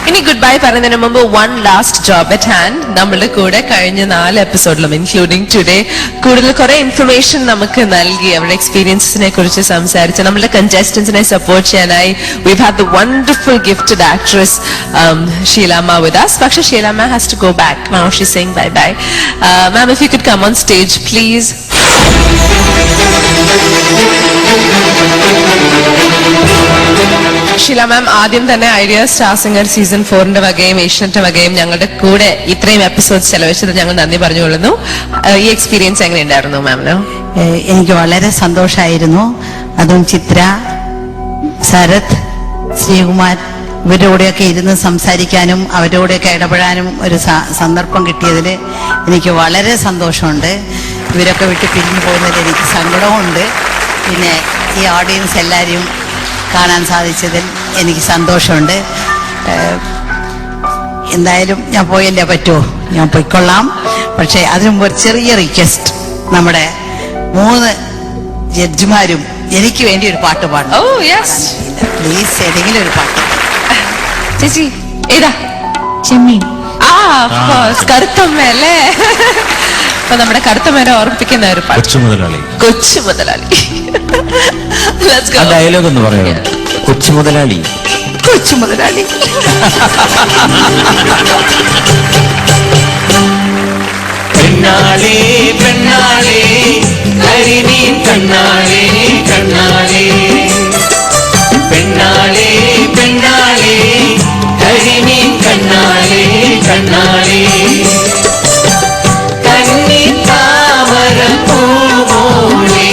ഇനി good bye പറയുന്നതിന് മുമ്പ് one last job at hand. നമ്മളുടെ കൂടെ കഴിഞ്ഞ 4 എപ്പിസോഡിലും ഇൻക്ലൂഡിംഗ് ടുഡേ കൂടുതൽ കുറെ ഇൻഫർമേഷൻ നമുക്ക് നൽകി അവരുടെ എക്സ്പീരിയൻസിനെ കുറിച്ച് സംസാരിച്ച് നമ്മുടെ കണ്ടസ്റ്റന്റ്സിനെ സപ്പോർട്ട് ചെയ്യാനായി we've had the wonderful gifted actress Sheelama with us. പക്ഷെ Sheelama has to go back now. She's saying bye bye. Ma'am, if you could come on stage please. Sheela മാം, ആദ്യം തന്നെ ഐഡിയ സ്റ്റാർ സിംഗർ സീസൺ 4 വകയും ഏഷ്യന്റെ വകയും ഞങ്ങളുടെ കൂടെ ഇത്രയും episodes ചെലവഴിച്ചത് ഞങ്ങൾ നന്ദി പറഞ്ഞുകൊള്ളുന്നു. ഈ എക്സ്പീരിയൻസ് എങ്ങനെയുണ്ടായിരുന്നു മാമിന്? എനിക്ക് വളരെ സന്തോഷമായിരുന്നു. അതും ചിത്ര, ശരത്, ശ്രീകുമാർ ഇവരോടെയൊക്കെ ഇരുന്ന് സംസാരിക്കാനും അവരോടെയൊക്കെ ഇടപെടാനും ഒരു സന്ദർഭം കിട്ടിയതിൽ എനിക്ക് വളരെ സന്തോഷമുണ്ട്. ഇവരൊക്കെ വിട്ട് പിരിഞ്ഞു പോകുന്നതിൽ എനിക്ക് സങ്കടമുണ്ട്. പിന്നെ ഈ ഓഡിയൻസ് എല്ലാവരെയും കാണാൻ സാധിച്ചതിൽ എനിക്ക് സന്തോഷമുണ്ട്. എന്തായാലും ഞാൻ പോയല്ലേ പറ്റുമോ, ഞാൻ പോയിക്കൊള്ളാം. പക്ഷേ അതിനു മുമ്പ് ഒരു ചെറിയ റിക്വസ്റ്റ്, നമ്മുടെ 3 ജഡ്ജിമാരും എനിക്ക് വേണ്ടി ഒരു പാട്ട് പാടണം. പ്ലീസ്, ഏതെങ്കിലും ഒരു പാട്ട്. ചേച്ചി ഏതാ? ചെമ്മീൻ. കറുത്തമ്മ അല്ലേ? അപ്പൊ നമ്മുടെ കറുത്തമ്മേനെ ഓർമ്മിപ്പിക്കുന്ന ഒരു പാട്ട്, കൊച്ചു മുതലാളി. ഡയലോഗ് എന്ന് പറയാം. കൊച്ചു മുതലാളി, കൊച്ചു മുതലാളി. പെണ്ണാളേ പെണ്ണാളേ കരിമീൻ കണ്ണാളേ കണ്ണാളേ, പെണ്ണാളേ പെണ്ണാളേ കരിമീൻ കണ്ണാളേ കണ്ണാളേ, കന്നി താമര പൂമോളേ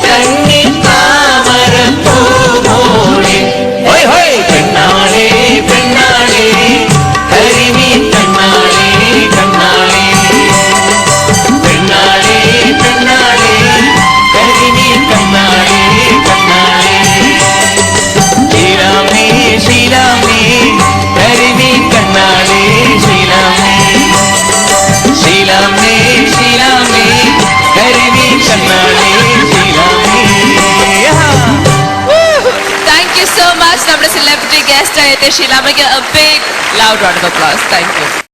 കന്നി താമര പൂമോളേ, ഹോയ് ഹോയ് പെണ്ണാളേ പെണ്ണാളേ കരിമീൻ കണ്ണാളേ കണ്ണാളേ, പെണ്ണാളേ പെണ്ണാളേ കരിമീൻ കണ്ണാളേ കണ്ണാളേ, ശ്രീരാമേ ശ്രീരാമേ കരിമീൻ കണ്ണാളേ ശ്രീരാമേ, ശ്രീരാമേ ശ്രീരാമേ കരിമീൻ കണ്ണാളേ ശ്രീരാമേ. Thank you so much. നമ്മുടെ സെലിബ്രിറ്റി ഗസ്റ്റ് ആയിട്ട് ഷീലാമയ്ക്ക് a big loud round of applause. Thank you.